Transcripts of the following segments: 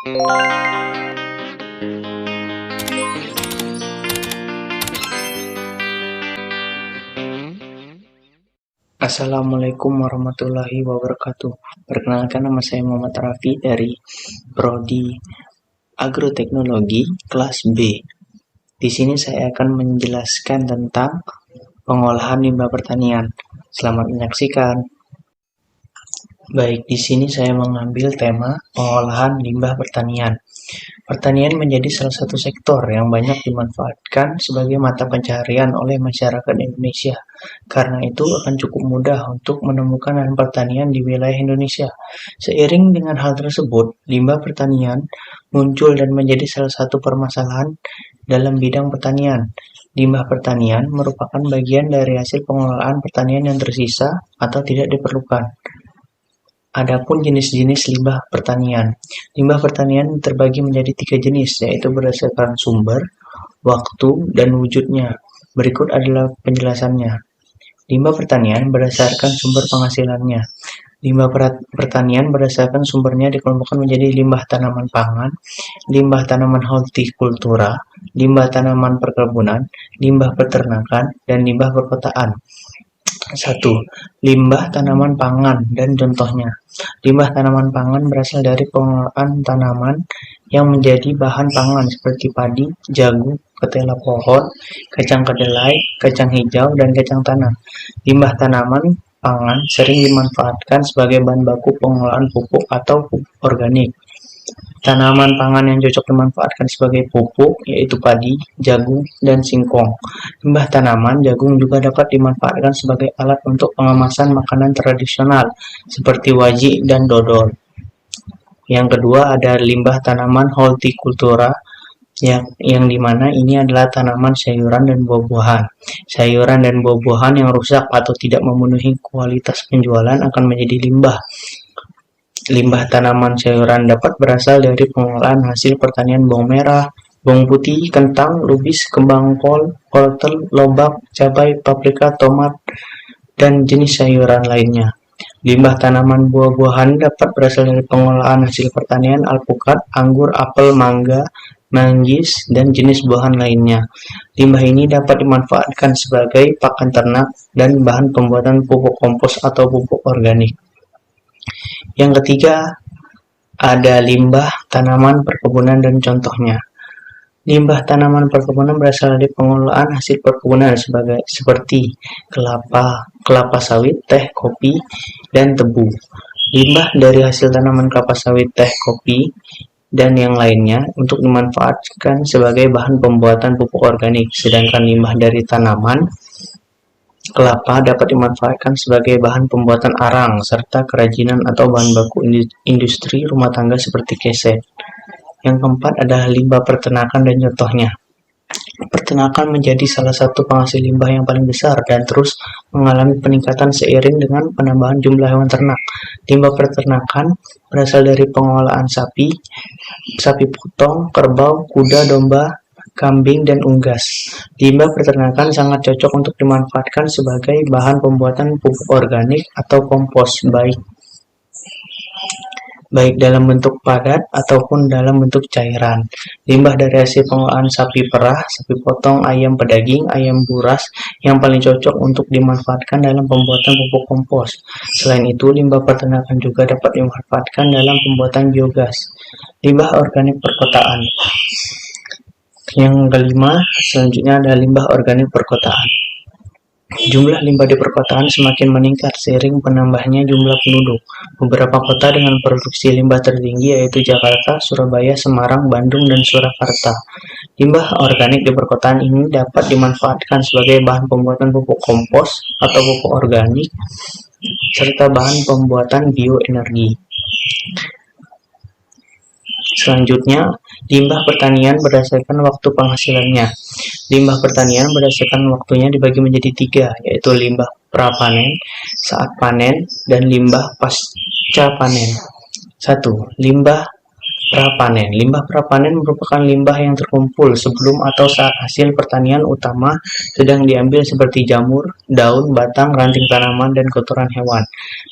Assalamualaikum warahmatullahi wabarakatuh. Perkenalkan, nama saya Muhammad Raffi dari Prodi Agroteknologi kelas B. Di sini saya akan menjelaskan tentang pengolahan limbah pertanian. Selamat menyaksikan. Baik, di sini saya mengambil tema pengolahan limbah pertanian. Pertanian menjadi salah satu sektor yang banyak dimanfaatkan sebagai mata pencaharian oleh masyarakat Indonesia. Karena itu akan cukup mudah untuk menemukan lahan pertanian di wilayah Indonesia. Seiring dengan hal tersebut, limbah pertanian muncul dan menjadi salah satu permasalahan dalam bidang pertanian. Limbah pertanian merupakan bagian dari hasil pengelolaan pertanian yang tersisa atau tidak diperlukan. Adapun jenis-jenis limbah pertanian. Limbah pertanian terbagi menjadi 3 jenis, yaitu berdasarkan sumber, waktu, dan wujudnya. Berikut adalah penjelasannya. Limbah pertanian berdasarkan sumber penghasilannya. Limbah pertanian berdasarkan sumbernya dikelompokkan menjadi limbah tanaman pangan, limbah tanaman hortikultura, limbah tanaman perkebunan, limbah peternakan, dan limbah perkotaan. 1. Limbah tanaman pangan dan contohnya. Limbah tanaman pangan berasal dari pengolahan tanaman yang menjadi bahan pangan seperti padi, jagung, ketela pohon, kacang kedelai, kacang hijau, dan kacang tanah. Limbah tanaman pangan sering dimanfaatkan sebagai bahan baku pengolahan pupuk atau pupuk organik. Tanaman pangan yang cocok dimanfaatkan sebagai pupuk yaitu padi, jagung, dan singkong. Limbah tanaman jagung juga dapat dimanfaatkan sebagai alat untuk pengemasan makanan tradisional seperti wajik dan dodol. Yang kedua ada limbah tanaman hortikultura yang dimana ini adalah tanaman sayuran dan buah-buahan. Sayuran dan buah-buahan yang rusak atau tidak memenuhi kualitas penjualan akan menjadi limbah. Limbah tanaman sayuran dapat berasal dari pengolahan hasil pertanian bawang merah, bawang putih, kentang, lubis, kembang kol, wortel, lobak, cabai, paprika, tomat, dan jenis sayuran lainnya. Limbah tanaman buah-buahan dapat berasal dari pengolahan hasil pertanian alpukat, anggur, apel, mangga, manggis, dan jenis buahan lainnya. Limbah ini dapat dimanfaatkan sebagai pakan ternak dan bahan pembuatan pupuk kompos atau pupuk organik. Yang ketiga, ada limbah tanaman perkebunan dan contohnya. Limbah tanaman perkebunan berasal dari pengolahan hasil perkebunan seperti kelapa sawit, teh, kopi, dan tebu. Limbah dari hasil tanaman kelapa sawit, teh, kopi, dan yang lainnya untuk dimanfaatkan sebagai bahan pembuatan pupuk organik, sedangkan limbah dari tanaman kelapa dapat dimanfaatkan sebagai bahan pembuatan arang, serta kerajinan atau bahan baku industri rumah tangga seperti keset. Yang keempat adalah limbah peternakan dan contohnya. Peternakan menjadi salah satu penghasil limbah yang paling besar dan terus mengalami peningkatan seiring dengan penambahan jumlah hewan ternak. Limbah peternakan berasal dari pengolahan sapi potong, kerbau, kuda, domba, kambing, dan unggas. Limbah peternakan sangat cocok untuk dimanfaatkan sebagai bahan pembuatan pupuk organik atau kompos, baik dalam bentuk padat ataupun dalam bentuk cairan. Limbah dari hasil pengolahan sapi perah, sapi potong, ayam pedaging, ayam buras yang paling cocok untuk dimanfaatkan dalam pembuatan pupuk kompos. Selain itu, limbah peternakan juga dapat dimanfaatkan dalam pembuatan biogas. Limbah organik perkotaan. Yang kelima, selanjutnya ada limbah organik perkotaan. Jumlah limbah di perkotaan semakin meningkat seiring penambahnya jumlah penduduk. Beberapa kota dengan produksi limbah tertinggi yaitu Jakarta, Surabaya, Semarang, Bandung, dan Surakarta. Limbah organik di perkotaan ini dapat dimanfaatkan sebagai bahan pembuatan pupuk kompos atau pupuk organik, serta bahan pembuatan bioenergi. Selanjutnya, limbah pertanian berdasarkan waktu penghasilannya. Limbah pertanian berdasarkan waktunya dibagi menjadi 3, yaitu limbah pra-panen, saat panen, dan limbah pasca panen. 1. Limbah Prapanen. Limbah prapanen merupakan limbah yang terkumpul sebelum atau saat hasil pertanian utama sedang diambil seperti jamur, daun, batang, ranting tanaman, dan kotoran hewan.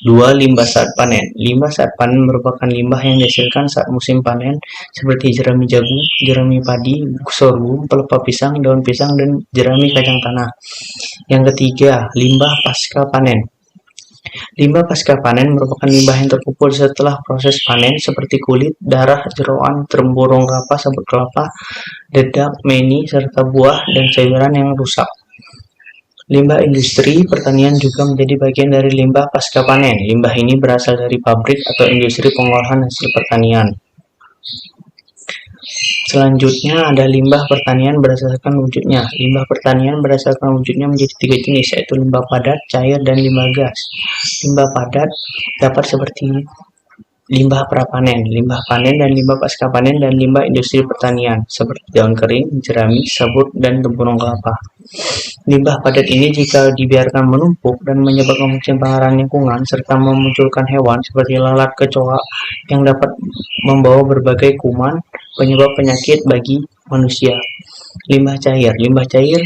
2. Limbah saat panen. Limbah saat panen merupakan limbah yang dihasilkan saat musim panen seperti jerami jagung, jerami padi, sorghum, pelepah pisang, daun pisang, dan jerami kacang tanah. Yang ketiga, limbah pasca panen. Limbah pasca panen merupakan limbah yang terkumpul setelah proses panen seperti kulit, darah, jeroan, terumbu kelapa, sabut kelapa, dedak, meni, serta buah dan sayuran yang rusak. Limbah industri pertanian juga menjadi bagian dari limbah pasca panen. Limbah ini berasal dari pabrik atau industri pengolahan hasil pertanian. Selanjutnya ada limbah pertanian berdasarkan wujudnya. Limbah pertanian berdasarkan wujudnya menjadi 3 jenis, yaitu limbah padat, cair, dan limbah gas. Limbah padat dapat seperti limbah prapanen, limbah panen dan limbah pasca panen, dan limbah industri pertanian seperti daun kering, jerami, sabut, dan tempurung kelapa. Limbah padat ini jika dibiarkan menumpuk dan menyebabkan pencemaran lingkungan serta memunculkan hewan seperti lalat, kecoa yang dapat membawa berbagai kuman penyebab penyakit bagi manusia. Limbah cair. Limbah cair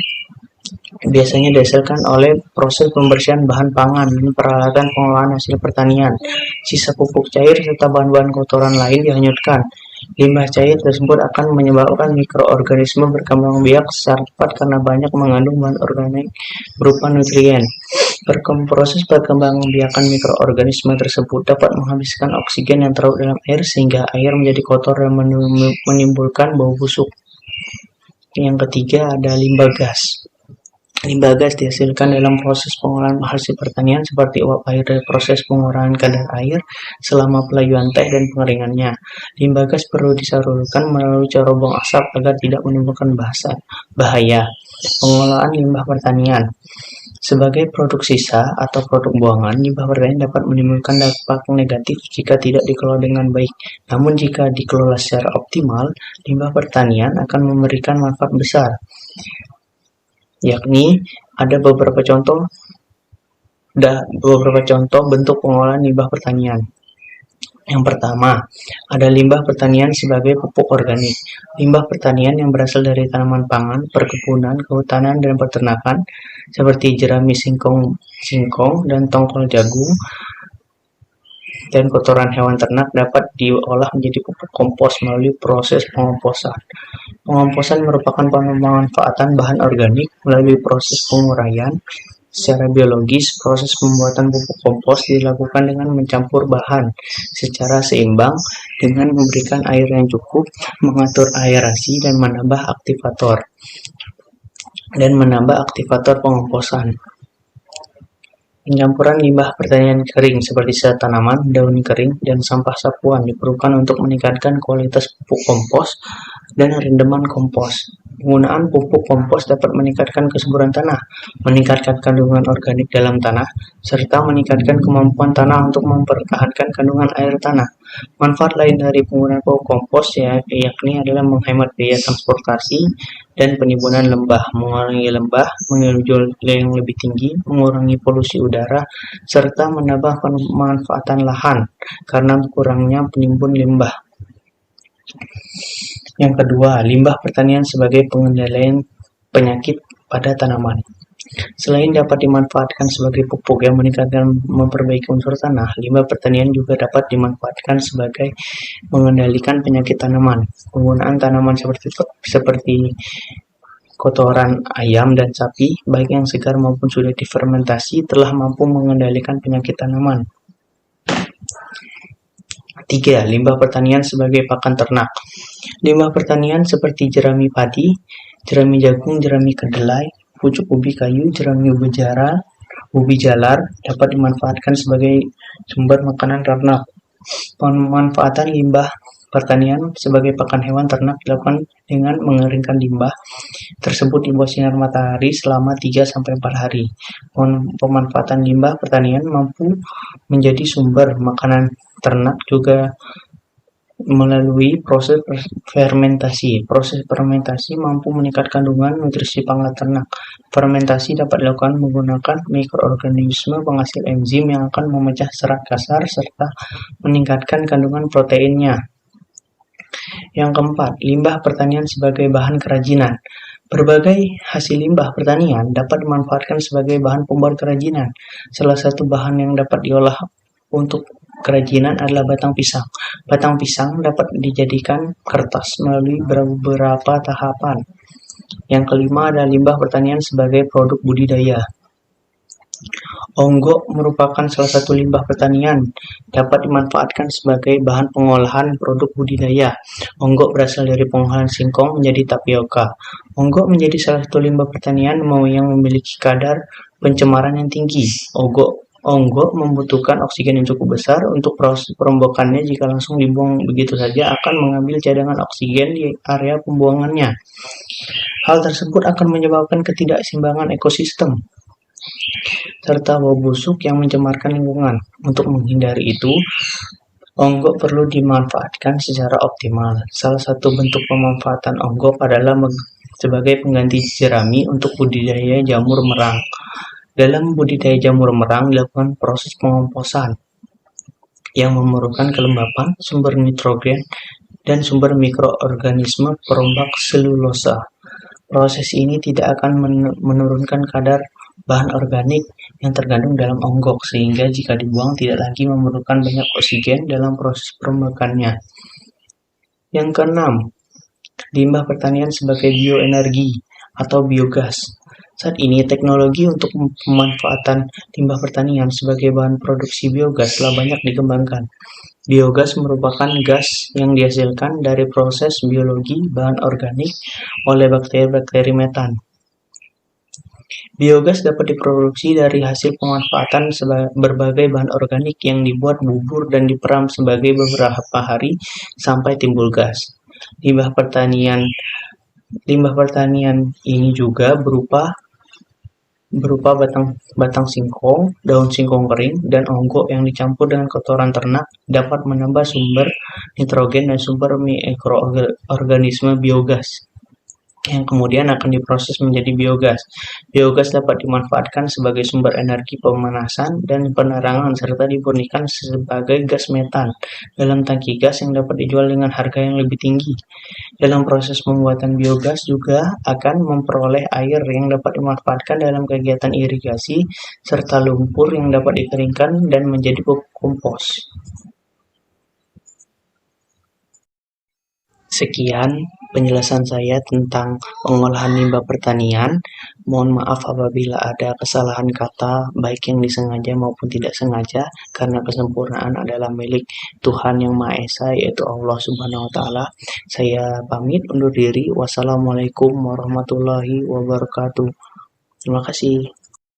biasanya dihasilkan oleh proses pembersihan bahan pangan dan peralatan pengolahan hasil pertanian. Sisa pupuk cair serta bahan-bahan kotoran lain dihanyutkan. Limbah cair tersebut akan menyebabkan mikroorganisme berkembang biak secara cepat karena banyak mengandung bahan organik berupa nutrien. Proses perkembangan biakan mikroorganisme tersebut dapat menghabiskan oksigen yang terlarut dalam air sehingga air menjadi kotor dan menimbulkan bau busuk. Yang ketiga ada limbah gas. Limbah gas dihasilkan dalam proses pengolahan hasil pertanian seperti uap air dari proses pengurahan kadar air selama pelayuan teh dan pengeringannya. Limbah gas perlu disalurkan melalui cerobong asap agar tidak menimbulkan bahaya. Pengolahan limbah pertanian. Sebagai produk sisa atau produk buangan, limbah pertanian dapat menimbulkan dampak negatif jika tidak dikelola dengan baik. Namun jika dikelola secara optimal, limbah pertanian akan memberikan manfaat besar. Yakni ada beberapa contoh bentuk pengolahan limbah pertanian. Yang pertama, ada limbah pertanian sebagai pupuk organik. Limbah pertanian yang berasal dari tanaman pangan, perkebunan, kehutanan, dan peternakan seperti jerami singkong dan tongkol jagung dan kotoran hewan ternak dapat diolah menjadi pupuk kompos melalui proses pengomposan. Pengomposan merupakan pemanfaatan bahan organik melalui proses penguraian. Secara biologis, proses pembuatan pupuk kompos dilakukan dengan mencampur bahan secara seimbang dengan memberikan air yang cukup, mengatur aerasi, dan menambah aktivator pengomposan. Pencampuran limbah pertanian kering seperti sisa tanaman, daun kering, dan sampah sapuan diperlukan untuk meningkatkan kualitas pupuk kompos dan rendaman kompos. Penggunaan pupuk kompos dapat meningkatkan kesuburan tanah, meningkatkan kandungan organik dalam tanah, serta meningkatkan kemampuan tanah untuk mempertahankan kandungan air tanah. Manfaat lain dari penggunaan pupuk kompos yakni adalah menghemat biaya transportasi dan penimbunan lembah, mengurangi lembah menuju yang lebih tinggi, mengurangi polusi udara, serta menambah pemanfaatan lahan karena kurangnya penimbun limbah. Yang kedua, limbah pertanian sebagai pengendalian penyakit pada tanaman. Selain dapat dimanfaatkan sebagai pupuk yang memperbaiki unsur tanah, limbah pertanian juga dapat dimanfaatkan sebagai mengendalikan penyakit tanaman. Penggunaan tanaman seperti kotoran ayam dan sapi, baik yang segar maupun sudah difermentasi, telah mampu mengendalikan penyakit tanaman. 3. Limbah pertanian sebagai pakan ternak. Limbah pertanian seperti jerami padi, jerami jagung, jerami kedelai, pucuk ubi kayu, jerami ubi jalar dapat dimanfaatkan sebagai sumber makanan ternak. Pemanfaatan limbah pertanian sebagai pakan hewan ternak dilakukan dengan mengeringkan limbah tersebut di bawah sinar matahari selama 3-4 hari. Pemanfaatan limbah pertanian mampu menjadi sumber makanan ternak juga melalui proses fermentasi. Proses fermentasi mampu meningkatkan kandungan nutrisi pangan ternak. Fermentasi dapat dilakukan menggunakan mikroorganisme penghasil enzim yang akan memecah serat kasar serta meningkatkan kandungan proteinnya. Yang keempat, limbah pertanian sebagai bahan kerajinan. Berbagai hasil limbah pertanian dapat dimanfaatkan sebagai bahan pembuat kerajinan. Salah satu bahan yang dapat diolah untuk kerajinan adalah batang pisang. Batang pisang dapat dijadikan kertas melalui beberapa tahapan. Yang kelima adalah limbah pertanian sebagai produk budidaya. Onggok merupakan salah satu limbah pertanian, dapat dimanfaatkan sebagai bahan pengolahan produk budidaya. Onggok berasal dari pengolahan singkong menjadi tapioka. Onggok menjadi salah satu limbah pertanian yang memiliki kadar pencemaran yang tinggi. Onggok membutuhkan oksigen yang cukup besar untuk proses perombakannya. Jika langsung dibuang begitu saja akan mengambil cadangan oksigen di area pembuangannya. Hal tersebut akan menyebabkan ketidakseimbangan ekosistem serta bau busuk yang mencemarkan lingkungan. Untuk menghindari itu, onggok perlu dimanfaatkan secara optimal. Salah satu bentuk pemanfaatan onggok adalah sebagai pengganti jerami untuk budidaya jamur merang. Dalam budidaya jamur merang dilakukan proses pengomposan yang memerlukan kelembapan, sumber nitrogen, dan sumber mikroorganisme perombak selulosa. Proses ini tidak akan menurunkan kadar bahan organik yang terkandung dalam onggok, sehingga jika dibuang tidak lagi memerlukan banyak oksigen dalam proses perombakannya. Yang keenam, limbah pertanian sebagai bioenergi atau biogas. Saat ini, teknologi untuk pemanfaatan limbah pertanian sebagai bahan produksi biogas telah banyak dikembangkan. Biogas merupakan gas yang dihasilkan dari proses biologi bahan organik oleh bakteri-bakteri metan. Biogas dapat diproduksi dari hasil pemanfaatan berbagai bahan organik yang dibuat bubur dan diperam sebagai beberapa hari sampai timbul gas. Limbah pertanian ini juga berupa batang singkong, daun singkong kering, dan onggok yang dicampur dengan kotoran ternak dapat menambah sumber nitrogen dan sumber mikroorganisme biogas yang kemudian akan diproses menjadi biogas. Biogas dapat dimanfaatkan sebagai sumber energi pemanasan dan penerangan serta dimurnikan sebagai gas metan dalam tangki gas yang dapat dijual dengan harga yang lebih tinggi. Dalam proses pembuatan biogas juga akan memperoleh air yang dapat dimanfaatkan dalam kegiatan irigasi serta lumpur yang dapat dikeringkan dan menjadi pupuk kompos. Sekian penjelasan saya tentang pengolahan limbah pertanian. Mohon maaf apabila ada kesalahan kata, baik yang disengaja maupun tidak sengaja, karena kesempurnaan adalah milik Tuhan Yang Maha Esa, yaitu Allah Subhanahu wa Ta'ala. Saya pamit undur diri. Wassalamualaikum warahmatullahi wabarakatuh. Terima kasih.